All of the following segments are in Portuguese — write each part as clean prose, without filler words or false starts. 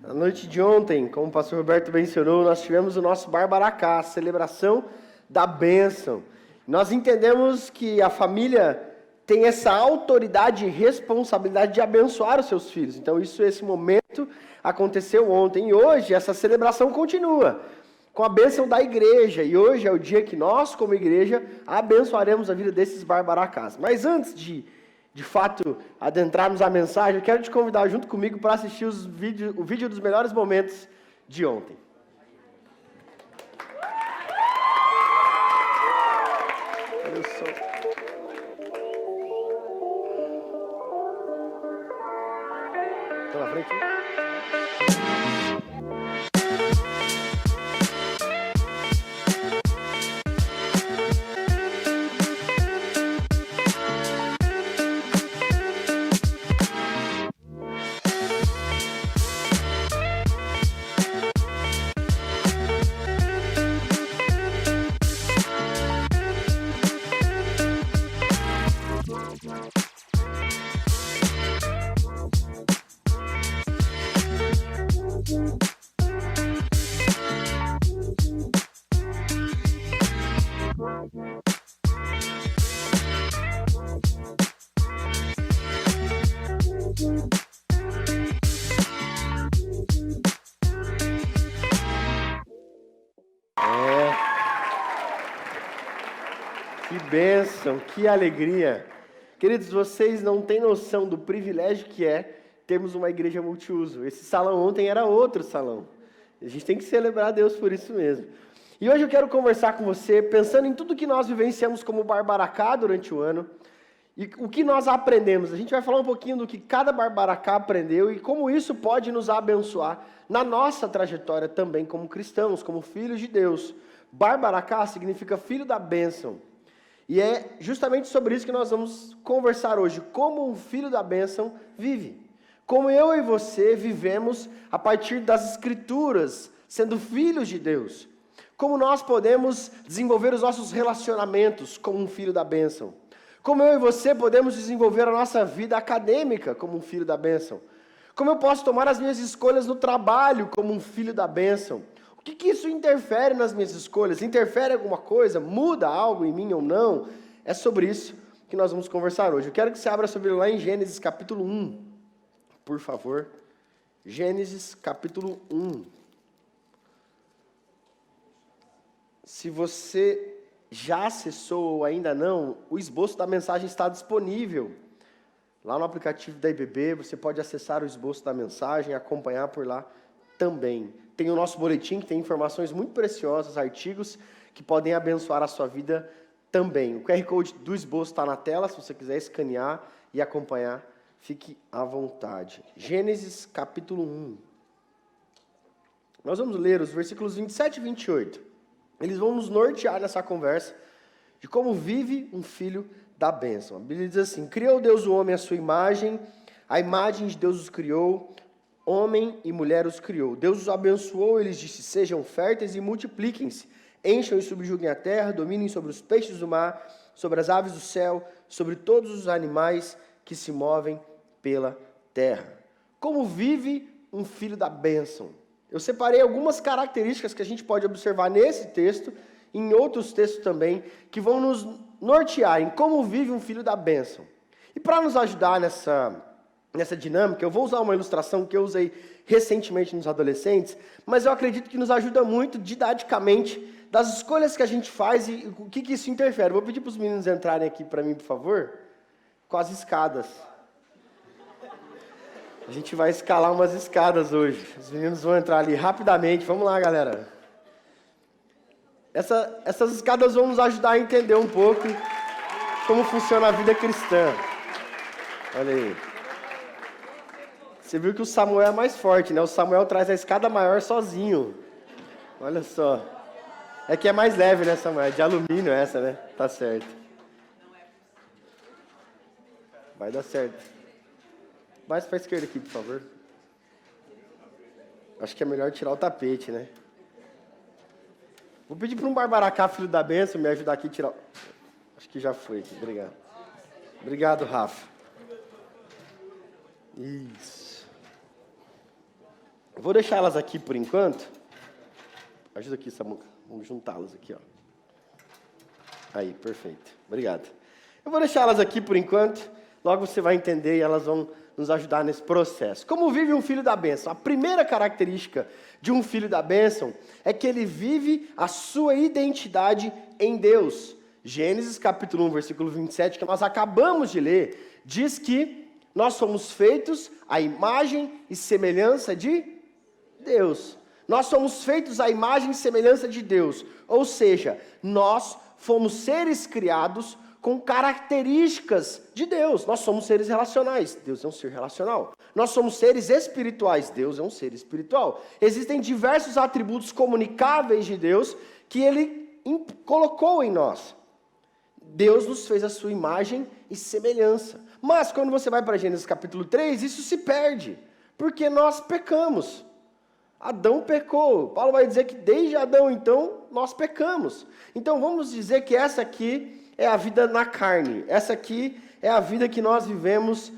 Na noite de ontem, como o pastor Roberto mencionou, nós tivemos o nosso Barbaracá, a celebração da bênção. Nós entendemos que a família tem essa autoridade e responsabilidade de abençoar os seus filhos. Então, esse momento aconteceu ontem. E hoje, essa celebração continua com a bênção da igreja. E hoje é o dia que nós, como igreja, abençoaremos a vida desses Barbaracás. Mas antes de fato, adentrarmos a mensagem, eu quero te convidar junto comigo para assistir o vídeo dos melhores momentos de ontem. Olha só. Tô na frente, né? Que bênção, que alegria. Queridos, vocês não têm noção do privilégio que é termos uma igreja multiuso. Esse salão ontem era outro salão. A gente tem que celebrar a Deus por isso mesmo. E hoje eu quero conversar com você, pensando em tudo que nós vivenciamos como Barbaracá durante o ano, e o que nós aprendemos. A gente vai falar um pouquinho do que cada Barbaracá aprendeu e como isso pode nos abençoar na nossa trajetória também como cristãos, como filhos de Deus. Barbaracá significa filho da bênção. E é justamente sobre isso que nós vamos conversar hoje. Como um filho da bênção vive. Como eu e você vivemos a partir das Escrituras, sendo filhos de Deus. Como nós podemos desenvolver os nossos relacionamentos como um filho da bênção. Como eu e você podemos desenvolver a nossa vida acadêmica como um filho da bênção. Como eu posso tomar as minhas escolhas no trabalho como um filho da bênção. O que isso interfere nas minhas escolhas? Interfere alguma coisa? Muda algo em mim ou não? É sobre isso que nós vamos conversar hoje. Eu quero que você abra sua Bíblia lá em Gênesis capítulo 1, por favor. Gênesis capítulo 1. Se você já acessou ou ainda não, o esboço da mensagem está disponível. Lá no aplicativo da IBB, você pode acessar o esboço da mensagem e acompanhar por lá também. Tem o nosso boletim, que tem informações muito preciosas, artigos que podem abençoar a sua vida também. O QR Code do esboço está na tela, se você quiser escanear e acompanhar, fique à vontade. Gênesis capítulo 1. Nós vamos ler os versículos 27 e 28. Eles vão nos nortear nessa conversa de como vive um filho da bênção. A Bíblia diz assim: criou Deus o homem à sua imagem, a imagem de Deus os criou, homem e mulher os criou. Deus os abençoou, eles disse: sejam férteis e multipliquem-se, encham e subjuguem a terra, dominem sobre os peixes do mar, sobre as aves do céu, sobre todos os animais que se movem pela terra. Como vive um filho da bênção? Eu separei algumas características que a gente pode observar nesse texto, e em outros textos também, que vão nos nortear em como vive um filho da bênção. E para nos ajudar nessa dinâmica, eu vou usar uma ilustração que eu usei recentemente nos adolescentes, mas eu acredito que nos ajuda muito didaticamente das escolhas que a gente faz e o que isso interfere. Vou pedir para os meninos entrarem aqui para mim, por favor, com as escadas. A gente vai escalar umas escadas hoje. Os meninos vão entrar ali rapidamente. Vamos lá, galera. Essas escadas vão nos ajudar a entender um pouco como funciona a vida cristã. Olha aí. Você viu que o Samuel é mais forte, né? O Samuel traz a escada maior sozinho. Olha só. É que é mais leve, né, Samuel? É de alumínio essa, né? Tá certo. Vai dar certo. Mais para a esquerda aqui, por favor. Acho que é melhor tirar o tapete, né? Vou pedir para um Barbaracá, filho da bênção, me ajudar aqui a tirar... Acho que já foi aqui. Obrigado. Obrigado, Rafa. Isso. Eu vou deixar elas aqui por enquanto. Ajuda aqui, Samuca. Vamos juntá-las aqui, ó. Aí, perfeito. Obrigado. Eu vou deixar elas aqui por enquanto. Logo você vai entender e elas vão nos ajudar nesse processo. Como vive um filho da bênção? A primeira característica de um filho da bênção é que ele vive a sua identidade em Deus. Gênesis capítulo 1, versículo 27, que nós acabamos de ler, diz que nós somos feitos à imagem e semelhança de Deus. Nós somos feitos à imagem e semelhança de Deus. Ou seja, nós fomos seres criados com características de Deus. Nós somos seres relacionais. Deus é um ser relacional. Nós somos seres espirituais. Deus é um ser espiritual. Existem diversos atributos comunicáveis de Deus que Ele colocou em nós. Deus nos fez a sua imagem e semelhança. Mas quando você vai para Gênesis capítulo 3, isso se perde. Porque nós pecamos. Adão pecou. Paulo vai dizer que desde Adão, então, nós pecamos. Então vamos dizer que essa aqui é a vida na carne. Essa aqui é a vida que nós vivemos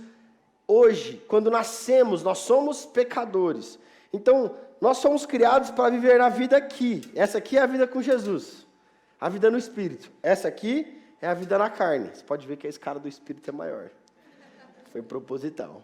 hoje. Quando nascemos, nós somos pecadores. Então, nós somos criados para viver a vida aqui. Essa aqui é a vida com Jesus. A vida no Espírito. Essa aqui é a vida na carne. Você pode ver que a escala do Espírito é maior. Foi proposital.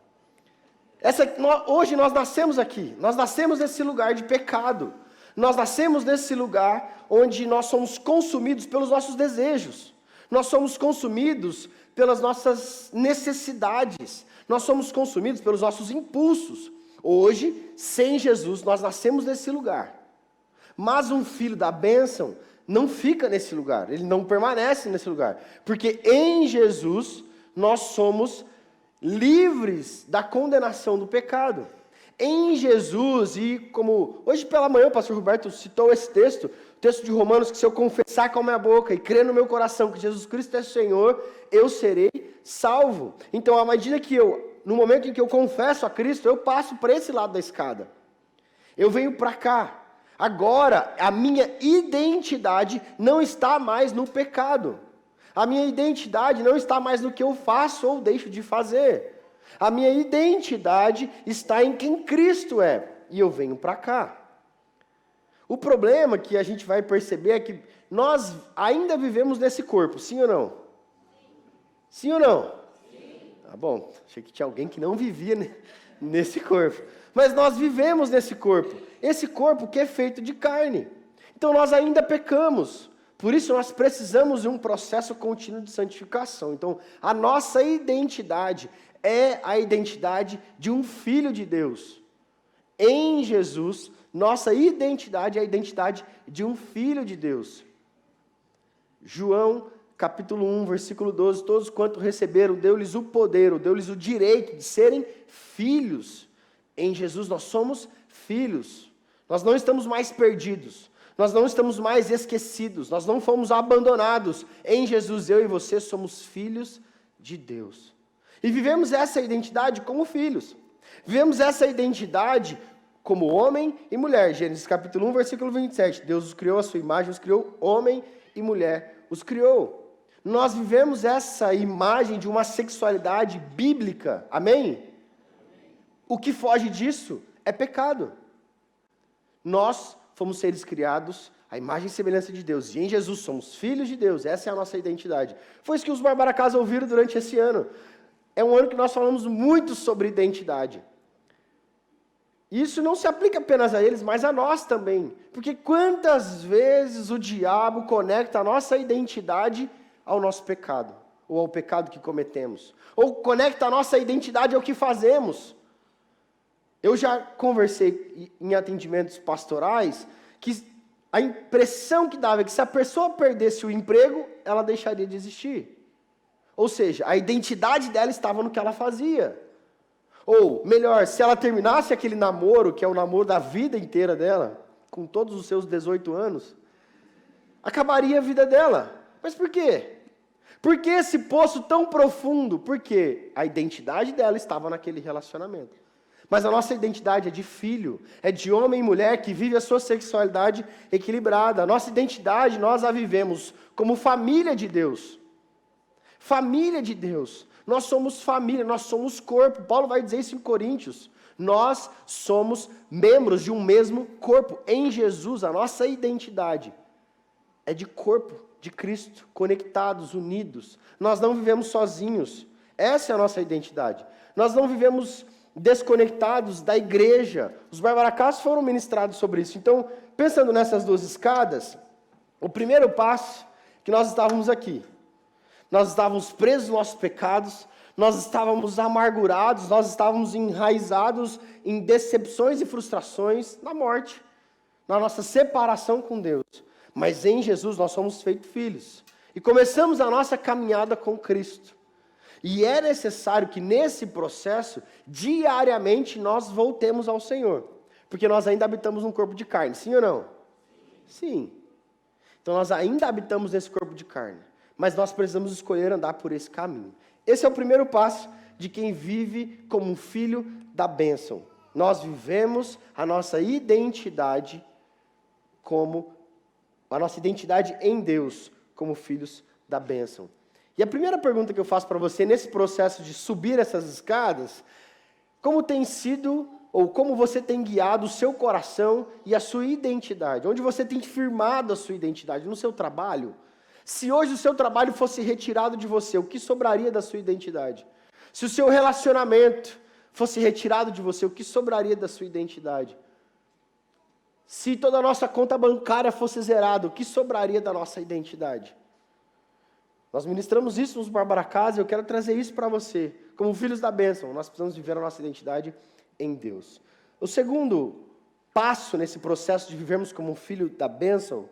Hoje nós nascemos aqui. Nós nascemos nesse lugar de pecado. Nós nascemos nesse lugar onde nós somos consumidos pelos nossos desejos. Nós somos consumidos pelas nossas necessidades. Nós somos consumidos pelos nossos impulsos. Hoje, sem Jesus, nós nascemos nesse lugar. Mas um filho da bênção não fica nesse lugar. Ele não permanece nesse lugar. Porque em Jesus, nós somos livres da condenação do pecado. Em Jesus, e como hoje pela manhã o pastor Roberto citou esse texto, o texto de Romanos, que se eu confessar com a minha boca e crer no meu coração que Jesus Cristo é Senhor, eu serei salvo. Então, à medida que no momento em que eu confesso a Cristo, eu passo para esse lado da escada. Eu venho para cá. Agora, a minha identidade não está mais no pecado. A minha identidade não está mais no que eu faço ou deixo de fazer. A minha identidade está em quem Cristo é. E eu venho para cá. O problema que a gente vai perceber é que nós ainda vivemos nesse corpo, sim ou não? Sim ou não? Sim. Tá bom, achei que tinha alguém que não vivia nesse corpo. Mas nós vivemos nesse corpo. Esse corpo que é feito de carne. Então nós ainda pecamos. Por isso nós precisamos de um processo contínuo de santificação. Então a nossa identidade é a identidade de um filho de Deus. Em Jesus, nossa identidade é a identidade de um filho de Deus. João, capítulo 1, versículo 12, todos quanto receberam, deu-lhes o poder, deu-lhes o direito de serem filhos. Em Jesus nós somos filhos. Nós não estamos mais perdidos. Nós não estamos mais esquecidos. Nós não fomos abandonados. Em Jesus, eu e você somos filhos de Deus. E vivemos essa identidade como filhos. Vivemos essa identidade como homem e mulher. Gênesis capítulo 1, versículo 27. Deus os criou à sua imagem, os criou homem e mulher. Os criou. Nós vivemos essa imagem de uma sexualidade bíblica. Amém? O que foge disso é pecado. Nós fomos seres criados à imagem e semelhança de Deus. E em Jesus somos filhos de Deus. Essa é a nossa identidade. Foi isso que os Barbaracás ouviram durante esse ano. É um ano que nós falamos muito sobre identidade. Isso não se aplica apenas a eles, mas a nós também. Porque quantas vezes o diabo conecta a nossa identidade ao nosso pecado, ou ao pecado que cometemos, ou conecta a nossa identidade ao que fazemos. Eu já conversei em atendimentos pastorais que a impressão que dava é que se a pessoa perdesse o emprego, ela deixaria de existir. Ou seja, a identidade dela estava no que ela fazia. Ou, melhor, se ela terminasse aquele namoro, que é o namoro da vida inteira dela, com todos os seus 18 anos, acabaria a vida dela. Mas por quê? Por que esse poço tão profundo? Porque a identidade dela estava naquele relacionamento. Mas a nossa identidade é de filho, é de homem e mulher que vive a sua sexualidade equilibrada. A nossa identidade, nós a vivemos como família de Deus. Família de Deus. Nós somos família, nós somos corpo. Paulo vai dizer isso em Coríntios. Nós somos membros de um mesmo corpo. Em Jesus, a nossa identidade é de corpo de Cristo, conectados, unidos. Nós não vivemos sozinhos. Essa é a nossa identidade. Nós não vivemos desconectados da igreja. Os Barbaracás foram ministrados sobre isso. Então, pensando nessas duas escadas, o primeiro passo que nós estávamos aqui. Nós estávamos presos nos nossos pecados, nós estávamos amargurados, nós estávamos enraizados em decepções e frustrações na morte, na nossa separação com Deus. Mas em Jesus nós somos feitos filhos. E começamos a nossa caminhada com Cristo. E é necessário que nesse processo, diariamente, nós voltemos ao Senhor. Porque nós ainda habitamos um corpo de carne, sim ou não? Sim. Então nós ainda habitamos nesse corpo de carne. Mas nós precisamos escolher andar por esse caminho. Esse é o primeiro passo de quem vive como um filho da bênção. Nós vivemos a nossa identidade em Deus, como filhos da bênção. E a primeira pergunta que eu faço para você, nesse processo de subir essas escadas, como tem sido, ou como você tem guiado o seu coração e a sua identidade? Onde você tem firmado a sua identidade? No seu trabalho? Se hoje o seu trabalho fosse retirado de você, o que sobraria da sua identidade? Se o seu relacionamento fosse retirado de você, o que sobraria da sua identidade? Se toda a nossa conta bancária fosse zerada, o que sobraria da nossa identidade? Nós ministramos isso nos Barbaracás e eu quero trazer isso para você. Como filhos da bênção, nós precisamos viver a nossa identidade em Deus. O segundo passo nesse processo de vivermos como filho da bênção,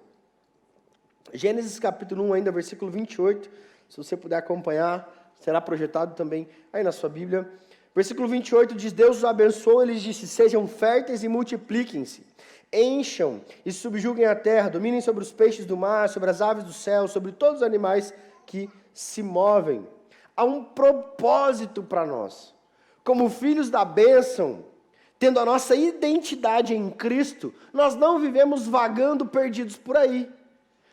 Gênesis capítulo 1, ainda versículo 28, se você puder acompanhar, será projetado também aí na sua Bíblia. Versículo 28 diz, Deus os abençoou, ele disse, sejam férteis e multipliquem-se, encham e subjuguem a terra, dominem sobre os peixes do mar, sobre as aves do céu, sobre todos os animais que se movem. Há um propósito para nós. Como filhos da bênção, tendo a nossa identidade em Cristo, nós não vivemos vagando perdidos por aí.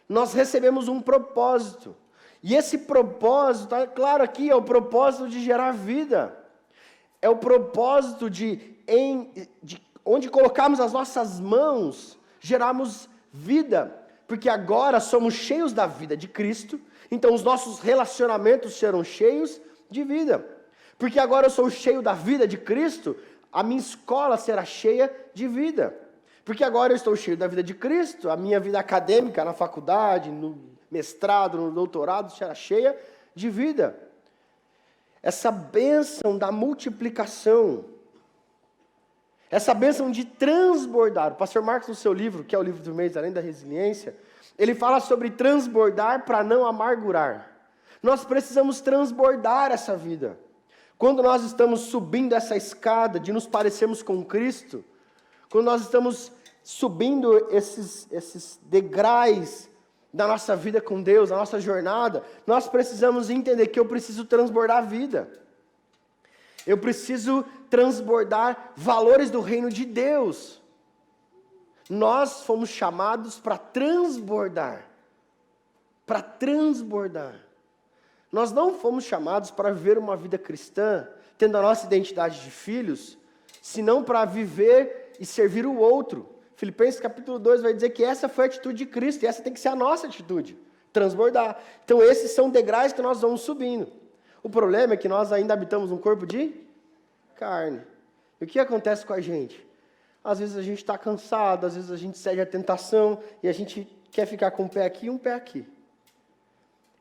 Nós recebemos um propósito. E esse propósito, tá claro aqui, é o propósito de gerar vida. É o propósito de onde colocarmos as nossas mãos, gerarmos vida. Porque agora somos cheios da vida de Cristo, então os nossos relacionamentos serão cheios de vida. Porque agora eu sou cheio da vida de Cristo, a minha escola será cheia de vida. Porque agora eu estou cheio da vida de Cristo, a minha vida acadêmica na faculdade, no mestrado, no doutorado, será cheia de vida. Essa bênção da multiplicação, essa bênção de transbordar. O pastor Marcos, no seu livro, que é o livro do mês, Além da Resiliência, ele fala sobre transbordar para não amargurar. Nós precisamos transbordar essa vida. Quando nós estamos subindo essa escada de nos parecermos com Cristo, quando nós estamos subindo esses degraus da nossa vida com Deus, da nossa jornada, nós precisamos entender que eu preciso transbordar a vida. Eu preciso transbordar valores do reino de Deus. Nós fomos chamados para transbordar. Para transbordar. Nós não fomos chamados para viver uma vida cristã, tendo a nossa identidade de filhos, senão para viver e servir o outro. Filipenses capítulo 2 vai dizer que essa foi a atitude de Cristo, e essa tem que ser a nossa atitude, transbordar. Então esses são degraus que nós vamos subindo. O problema é que nós ainda habitamos um corpo de carne. E o que acontece com a gente? Às vezes a gente está cansado, às vezes a gente cede à tentação, e a gente quer ficar com um pé aqui e um pé aqui.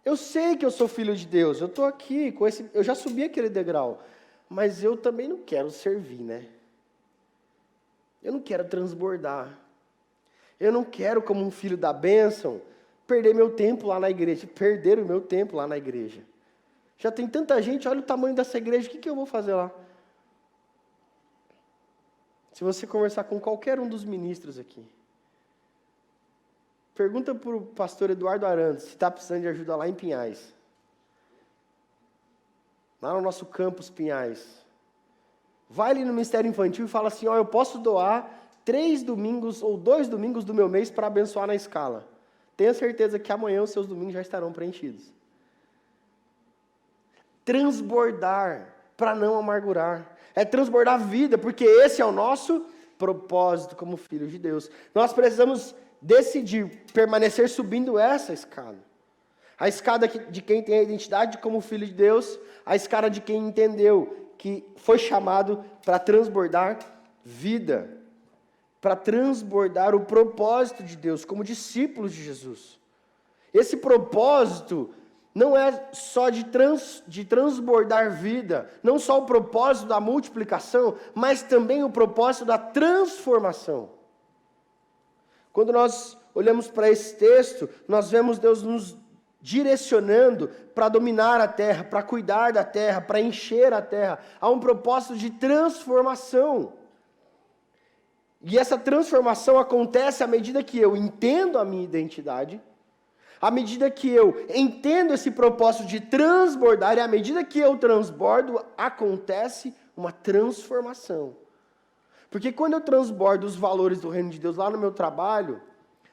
Eu sei que eu sou filho de Deus, eu estou aqui, eu já subi aquele degrau, mas eu também não quero servir, né? Eu não quero transbordar. Eu não quero, como um filho da bênção, perder meu tempo lá na igreja. Perder o meu tempo lá na igreja. Já tem tanta gente, olha o tamanho dessa igreja, o que eu vou fazer lá? Se você conversar com qualquer um dos ministros aqui, pergunta para o pastor Eduardo Arantes se está precisando de ajuda lá em Pinhais. Lá no nosso campus Pinhais. Vai ali no Ministério Infantil e fala assim, eu posso doar 3 domingos ou 2 domingos do meu mês para abençoar na escala. Tenha certeza que amanhã os seus domingos já estarão preenchidos. Transbordar para não amargurar. É transbordar vida, porque esse é o nosso propósito como filhos de Deus. Nós precisamos decidir permanecer subindo essa escada. A escada de quem tem a identidade como filho de Deus, a escada de quem entendeu que foi chamado para transbordar vida, para transbordar o propósito de Deus como discípulos de Jesus. Esse propósito não é só de transbordar vida, não só o propósito da multiplicação, mas também o propósito da transformação. Quando nós olhamos para esse texto, nós vemos Deus nos direcionando para dominar a terra, para cuidar da terra, para encher a terra. Há um propósito de transformação. E essa transformação acontece à medida que eu entendo a minha identidade, à medida que eu entendo esse propósito de transbordar, e à medida que eu transbordo, acontece uma transformação. Porque quando eu transbordo os valores do reino de Deus lá no meu trabalho,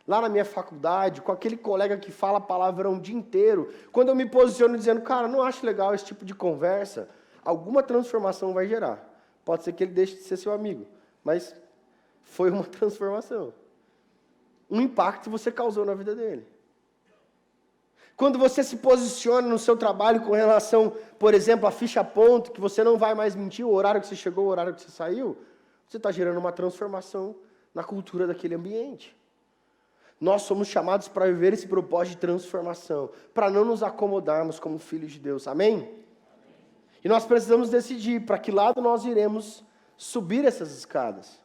lá na minha faculdade, com aquele colega que fala palavrão o dia inteiro, quando eu me posiciono dizendo, cara, não acho legal esse tipo de conversa, alguma transformação vai gerar. Pode ser que ele deixe de ser seu amigo, mas foi uma transformação. Um impacto você causou na vida dele. Quando você se posiciona no seu trabalho com relação, por exemplo, à ficha ponto, que você não vai mais mentir o horário que você chegou, o horário que você saiu, você está gerando uma transformação na cultura daquele ambiente. Nós somos chamados para viver esse propósito de transformação, para não nos acomodarmos como filhos de Deus. Amém? E nós precisamos decidir para que lado nós iremos subir essas escadas.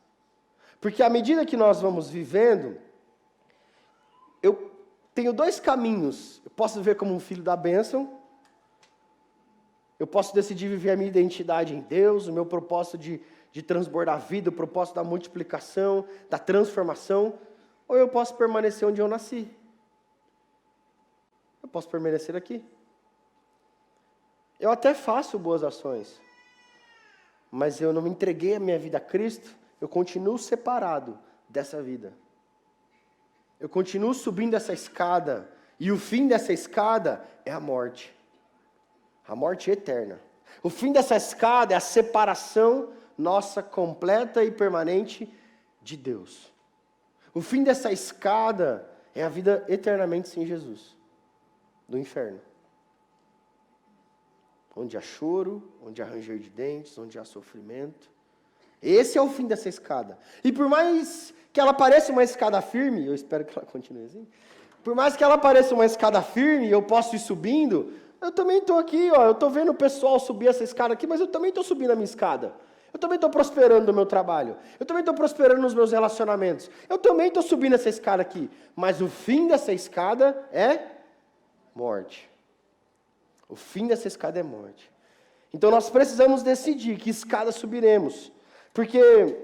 Porque à medida que nós vamos vivendo, eu tenho dois caminhos. Eu posso viver como um filho da bênção, eu posso decidir viver a minha identidade em Deus, o meu propósito de transbordar a vida, o propósito da multiplicação, da transformação, ou eu posso permanecer onde eu nasci. Eu posso permanecer aqui. Eu até faço boas ações, mas eu não me entreguei a minha vida a Cristo, eu continuo separado dessa vida. Eu continuo subindo essa escada, e o fim dessa escada é a morte eterna. O fim dessa escada é a separação nossa completa e permanente de Deus. O fim dessa escada é a vida eternamente sem Jesus, do inferno. Onde há choro, onde há ranger de dentes, onde há sofrimento. Esse é o fim dessa escada. E por mais que ela pareça uma escada firme, eu espero que ela continue assim, por mais que ela pareça uma escada firme e eu possa ir subindo, eu também estou aqui, ó, eu estou vendo o pessoal subir essa escada aqui, mas eu também estou subindo a minha escada. Eu também estou prosperando no meu trabalho. Eu também estou prosperando nos meus relacionamentos. Eu também estou subindo essa escada aqui. Mas o fim dessa escada é morte. O fim dessa escada é morte. Então nós precisamos decidir que escada subiremos. Porque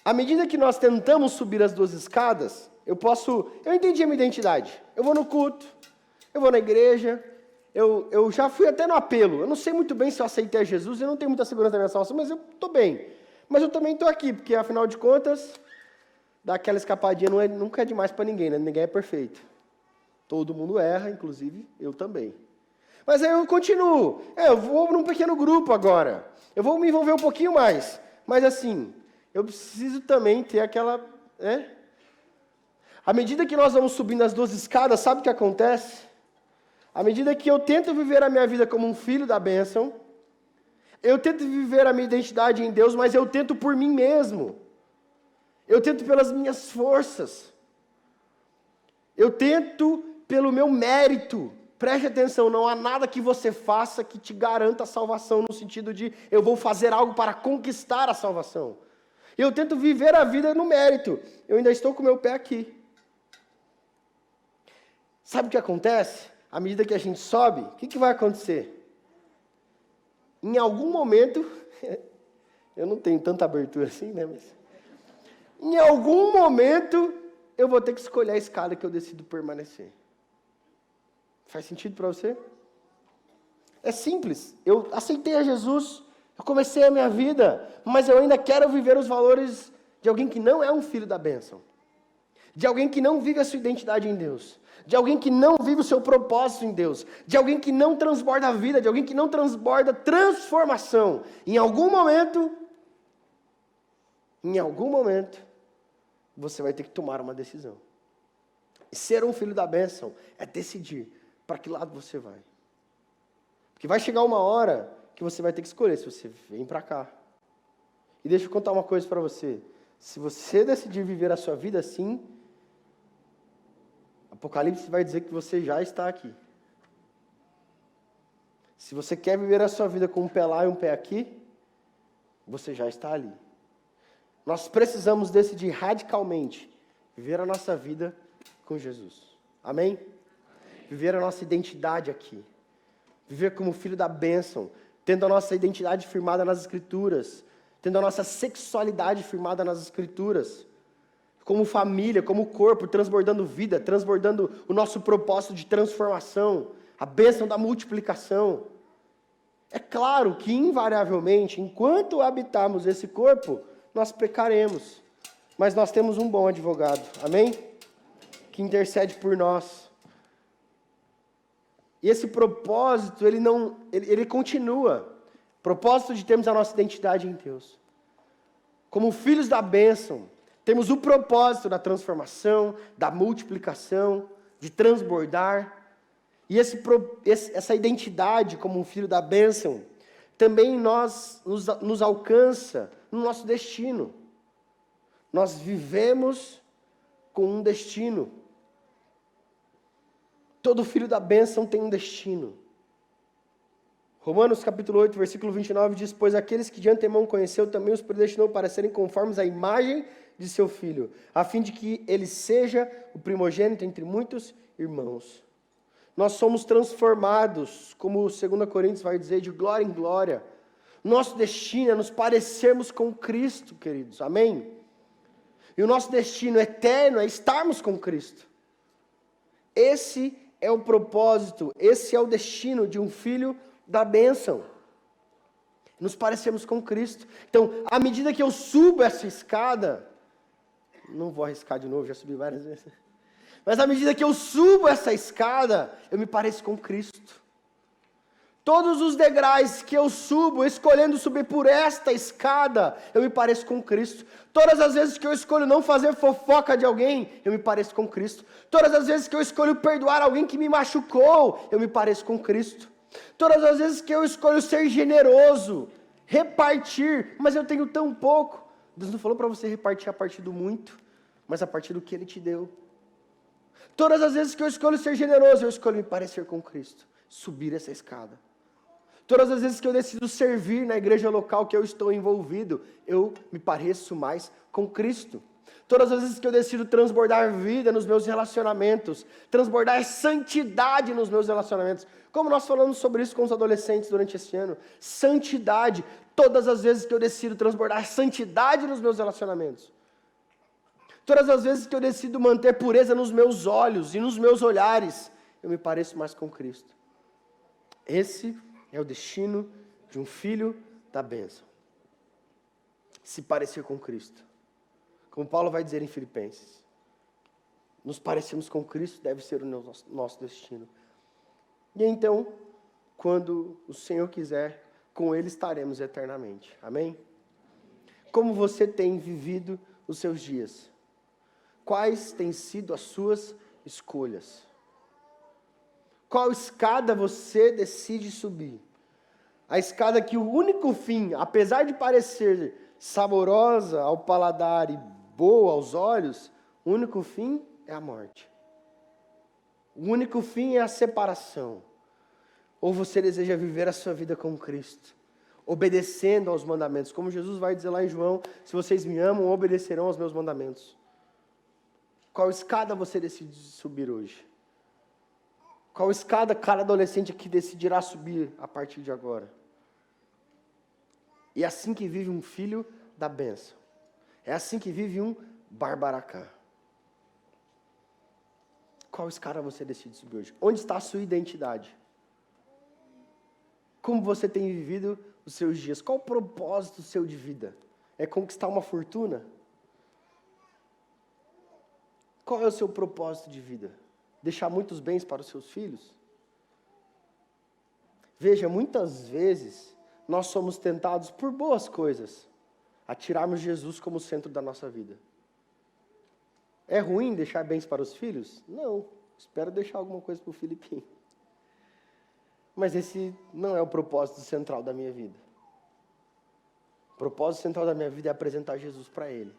à medida que nós tentamos subir as duas escadas, eu entendi a minha identidade. Eu vou no culto, eu vou na igreja, eu já fui até no apelo. Eu não sei muito bem se eu aceitei Jesus, eu não tenho muita segurança na minha salvação, mas eu estou bem. Mas eu também estou aqui, porque afinal de contas, dar aquela escapadinha nunca é demais para ninguém, né? Ninguém é perfeito. Todo mundo erra, inclusive eu também. Mas aí eu continuo. Eu vou num pequeno grupo agora. Eu vou me envolver um pouquinho mais. Mas assim, eu preciso também ter aquela... né? À medida que nós vamos subindo as duas escadas, sabe o que acontece? À medida que eu tento viver a minha vida como um filho da bênção, eu tento viver a minha identidade em Deus, mas eu tento por mim mesmo. Eu tento pelas minhas forças. Eu tento pelo meu mérito. Preste atenção, não há nada que você faça que te garanta a salvação, no sentido de eu vou fazer algo para conquistar a salvação. Eu tento viver a vida no mérito. Eu ainda estou com o meu pé aqui. Sabe o que acontece? À medida que a gente sobe, o que vai acontecer? Em algum momento, eu não tenho tanta abertura assim, né? Mas em algum momento, eu vou ter que escolher a escada que eu decido permanecer. Faz sentido para você? É simples. Eu aceitei a Jesus, eu comecei a minha vida, mas eu ainda quero viver os valores de alguém que não é um filho da bênção. de alguém que não vive a sua identidade em Deus, de alguém que não vive o seu propósito em Deus, de alguém que não transborda a vida, de alguém que não transborda transformação, em algum momento, você vai ter que tomar uma decisão. E ser um filho da bênção é decidir para que lado você vai. Porque vai chegar uma hora que você vai ter que escolher se você vem para cá. E deixa eu contar uma coisa para você. Se você decidir viver a sua vida assim, Apocalipse vai dizer que você já está aqui. Se você quer viver a sua vida com um pé lá e um pé aqui, você já está ali. Nós precisamos decidir radicalmente viver a nossa vida com Jesus. Amém? Viver a nossa identidade aqui. Viver como filho da bênção, tendo a nossa identidade firmada nas Escrituras, tendo a nossa sexualidade firmada nas Escrituras, como família, como corpo, transbordando vida, transbordando o nosso propósito de transformação, a bênção da multiplicação. É claro que, invariavelmente, enquanto habitarmos esse corpo, nós pecaremos. Mas nós temos um bom advogado, amém? Que intercede por nós. E esse propósito, ele continua. Propósito de termos a nossa identidade em Deus. Como filhos da bênção, temos o propósito da transformação, da multiplicação, de transbordar. E essa identidade como um filho da bênção, também nos alcança no nosso destino. Nós vivemos com um destino. Todo filho da bênção tem um destino. Romanos capítulo 8, versículo 29 diz: pois aqueles que de antemão conheceu também os predestinou para serem conformes à imagem de seu Filho, a fim de que ele seja o primogênito entre muitos irmãos. Nós somos transformados, como 2 Coríntios vai dizer, de glória em glória. Nosso destino é nos parecermos com Cristo, queridos, amém? E o nosso destino eterno é estarmos com Cristo. Esse é o propósito, esse é o destino de um filho da bênção. Nos parecemos com Cristo. Então, à medida que eu subo essa escada, não vou arriscar de novo, já subi várias vezes. Mas à medida que eu subo essa escada, eu me pareço com Cristo. Todos os degraus que eu subo, escolhendo subir por esta escada, eu me pareço com Cristo. Todas as vezes que eu escolho não fazer fofoca de alguém, eu me pareço com Cristo. Todas as vezes que eu escolho perdoar alguém que me machucou, eu me pareço com Cristo. Todas as vezes que eu escolho ser generoso, repartir, mas eu tenho tão pouco. Deus não falou para você repartir a partir do muito, mas a partir do que Ele te deu. Todas as vezes que eu escolho ser generoso, eu escolho me parecer com Cristo, subir essa escada. Todas as vezes que eu decido servir na igreja local que eu estou envolvido, eu me pareço mais com Cristo. Todas as vezes que eu decido transbordar vida nos meus relacionamentos, transbordar santidade nos meus relacionamentos, como nós falamos sobre isso com os adolescentes durante esse ano, santidade, todas as vezes que eu decido transbordar santidade nos meus relacionamentos, todas as vezes que eu decido manter pureza nos meus olhos e nos meus olhares, eu me pareço mais com Cristo. Esse é o destino de um filho da bênção. Se parecer com Cristo. Como Paulo vai dizer em Filipenses. Nos parecemos com Cristo, deve ser o nosso destino. E então, quando o Senhor quiser, com Ele estaremos eternamente. Amém? Como você tem vivido os seus dias? Quais têm sido as suas escolhas? Qual escada você decide subir? A escada que o único fim, apesar de parecer saborosa ao paladar e boa aos olhos, o único fim é a morte. O único fim é a separação. Ou você deseja viver a sua vida com Cristo, obedecendo aos mandamentos. Como Jesus vai dizer lá em João, se vocês me amam, obedecerão aos meus mandamentos. Qual escada você decide subir hoje? Qual escada cada adolescente aqui decidirá subir a partir de agora? E é assim que vive um filho da bênção. É assim que vive um barbaracá. Qual escada você decide subir hoje? Onde está a sua identidade? Como você tem vivido os seus dias? Qual o propósito seu de vida? É conquistar uma fortuna? Qual é o seu propósito de vida? Deixar muitos bens para os seus filhos? Veja, muitas vezes nós somos tentados por boas coisas a tirarmos Jesus como centro da nossa vida. É ruim deixar bens para os filhos? Não. Espero deixar alguma coisa para o Filipinho. Mas esse não é o propósito central da minha vida. O propósito central da minha vida é apresentar Jesus para ele.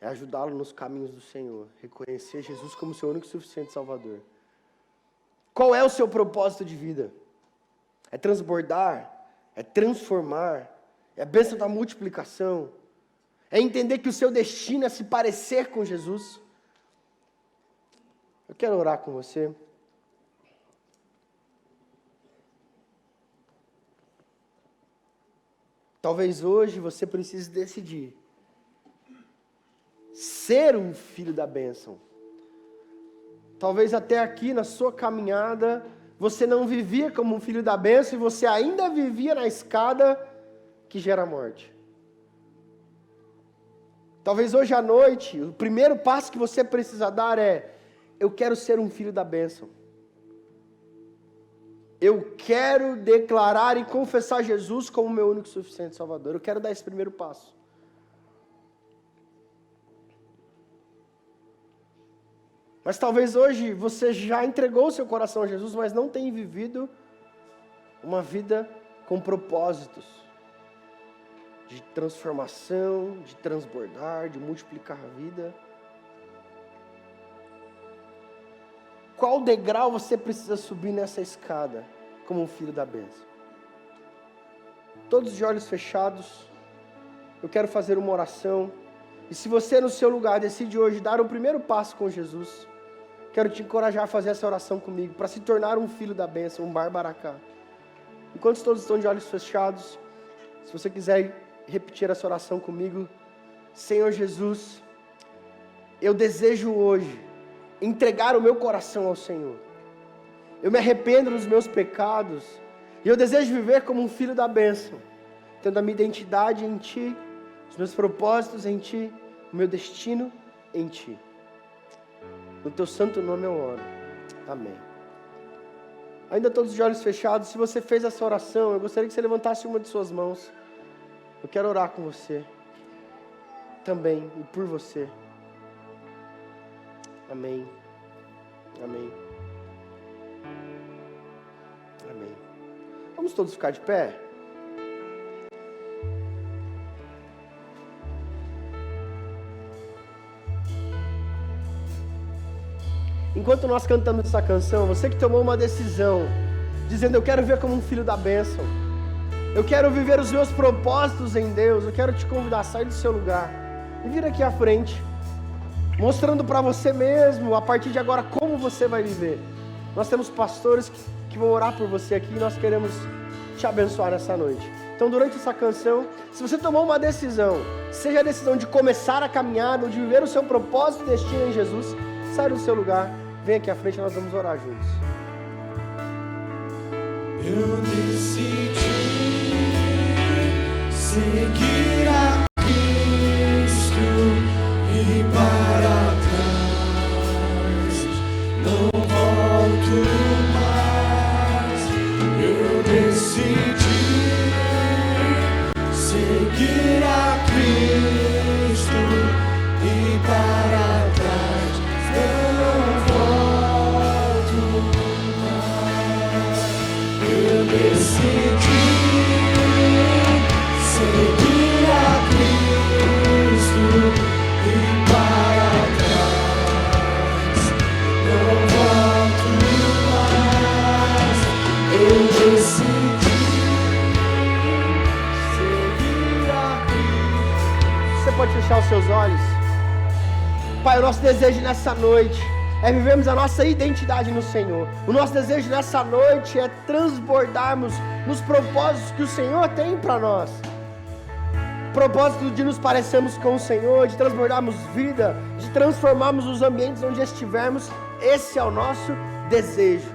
É ajudá-lo nos caminhos do Senhor. Reconhecer Jesus como seu único e suficiente Salvador. Qual é o seu propósito de vida? É transbordar, é transformar, é a bênção da multiplicação, é entender que o seu destino é se parecer com Jesus. Eu quero orar com você. Talvez hoje você precise decidir ser um filho da bênção. Talvez até aqui na sua caminhada você não vivia como um filho da bênção e você ainda vivia na escada que gera morte. Talvez hoje à noite, o primeiro passo que você precisa dar é: eu quero ser um filho da bênção. Eu quero declarar e confessar Jesus como meu único e suficiente Salvador. Eu quero dar esse primeiro passo. Mas talvez hoje você já entregou seu coração a Jesus, mas não tem vivido uma vida com propósitos de transformação, de transbordar, de multiplicar a vida. Qual degrau você precisa subir nessa escada como um filho da bênção? Todos de olhos fechados, eu quero fazer uma oração. E se você no seu lugar decide hoje dar o primeiro passo com Jesus, quero te encorajar a fazer essa oração comigo, para se tornar um filho da bênção, um barbaracá. Enquanto todos estão de olhos fechados, se você quiser repetir essa oração comigo: Senhor Jesus, eu desejo hoje entregar o meu coração ao Senhor. Eu me arrependo dos meus pecados e eu desejo viver como um filho da bênção, tendo a minha identidade em Ti, os meus propósitos em Ti, o meu destino em Ti. No Teu santo nome eu oro. Amém. Ainda todos de olhos fechados, se você fez essa oração, eu gostaria que você levantasse uma de suas mãos. Eu quero orar com você também e por você. Amém. Amém. Amém. Vamos todos ficar de pé? Enquanto nós cantamos essa canção, você que tomou uma decisão, dizendo: eu quero viver como um filho da bênção, eu quero viver os meus propósitos em Deus, eu quero te convidar a sair do seu lugar e vir aqui à frente, mostrando para você mesmo, a partir de agora, como você vai viver. Nós temos pastores que vão orar por você aqui e nós queremos te abençoar nessa noite. Então, durante essa canção, se você tomou uma decisão, seja a decisão de começar a caminhada ou de viver o seu propósito e destino em Jesus, sai do seu lugar, vem aqui à frente e nós vamos orar juntos. Eu decidi seguir a Cristo e para trás não volto mais. Eu decidi seguir a Cristo e para trás não volto mais. Eu decidi seguir a Cristo e para trás não volto mais. Eu decidi seguir a Cristo. Você pode fechar os seus olhos? Pai, o nosso desejo nessa noite é vivermos a nossa identidade no Senhor. O nosso desejo nessa noite é transbordarmos nos propósitos que o Senhor tem para nós. Propósito de nos parecermos com o Senhor, de transbordarmos vida, de transformarmos os ambientes onde estivermos. Esse é o nosso desejo.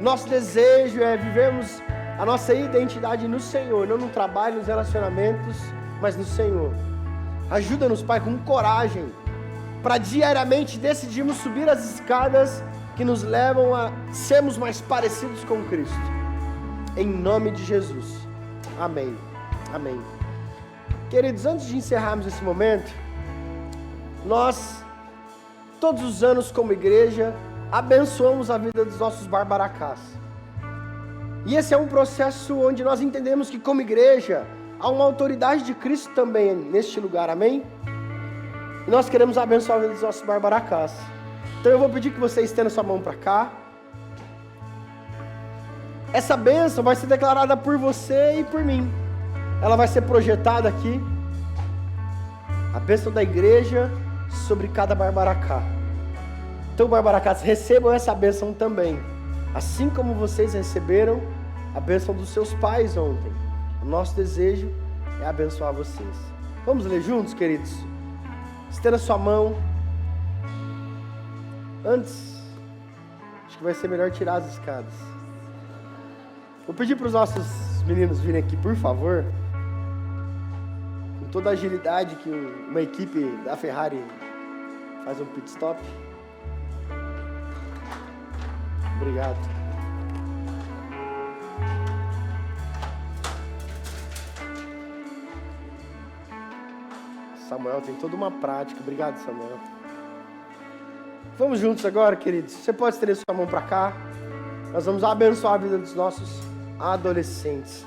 Nosso desejo é vivermos a nossa identidade no Senhor, não no trabalho, nos relacionamentos, mas no Senhor. Ajuda-nos, Pai, com coragem, para diariamente decidirmos subir as escadas que nos levam a sermos mais parecidos com Cristo. Em nome de Jesus. Amém. Amém. Queridos, antes de encerrarmos esse momento, nós, todos os anos como igreja, abençoamos a vida dos nossos barbaracás. E esse é um processo onde nós entendemos que como igreja, há uma autoridade de Cristo também neste lugar, amém? E nós queremos abençoar a vida dos nossos barbaracás. Então eu vou pedir que você estenda sua mão para cá. Essa bênção vai ser declarada por você e por mim. Ela vai ser projetada aqui. A bênção da igreja sobre cada barbaracá. Então, barbaracás, recebam essa bênção também. Assim como vocês receberam a bênção dos seus pais ontem. O nosso desejo é abençoar vocês. Vamos ler juntos, queridos? Estenda sua mão. Antes, acho que vai ser melhor tirar as escadas. Vou pedir para os nossos meninos virem aqui, por favor. Com toda a agilidade que uma equipe da Ferrari faz um pit stop. Obrigado. Samuel tem toda uma prática. Obrigado, Samuel. Vamos juntos agora, queridos. Você pode estender sua mão para cá. Nós vamos abençoar a vida dos nossos adolescentes.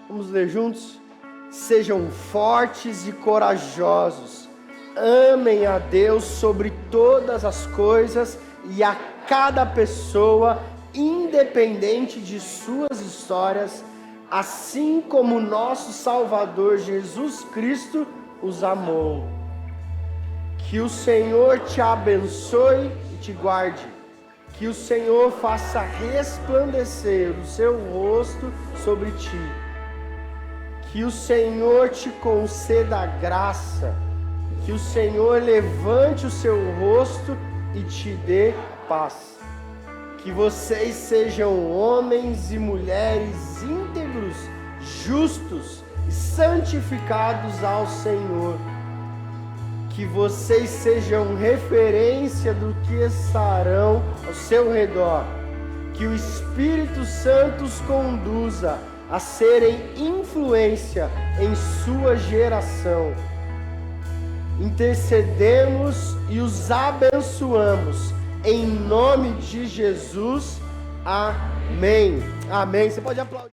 Vamos ler juntos. Sejam fortes e corajosos. Amem a Deus sobre todas as coisas e a cada pessoa, independente de suas histórias, assim como nosso Salvador Jesus Cristo os amou. Que o Senhor te abençoe e te guarde. Que o Senhor faça resplandecer o seu rosto sobre ti. Que o Senhor te conceda graça. Que o Senhor levante o seu rosto e te dê paz. Que vocês sejam homens e mulheres íntegros, justos e santificados ao Senhor. Que vocês sejam referência do que estarão ao seu redor. Que o Espírito Santo os conduza a serem influência em sua geração. Intercedemos e os abençoamos. Em nome de Jesus. Amém. Amém. Você pode aplaudir.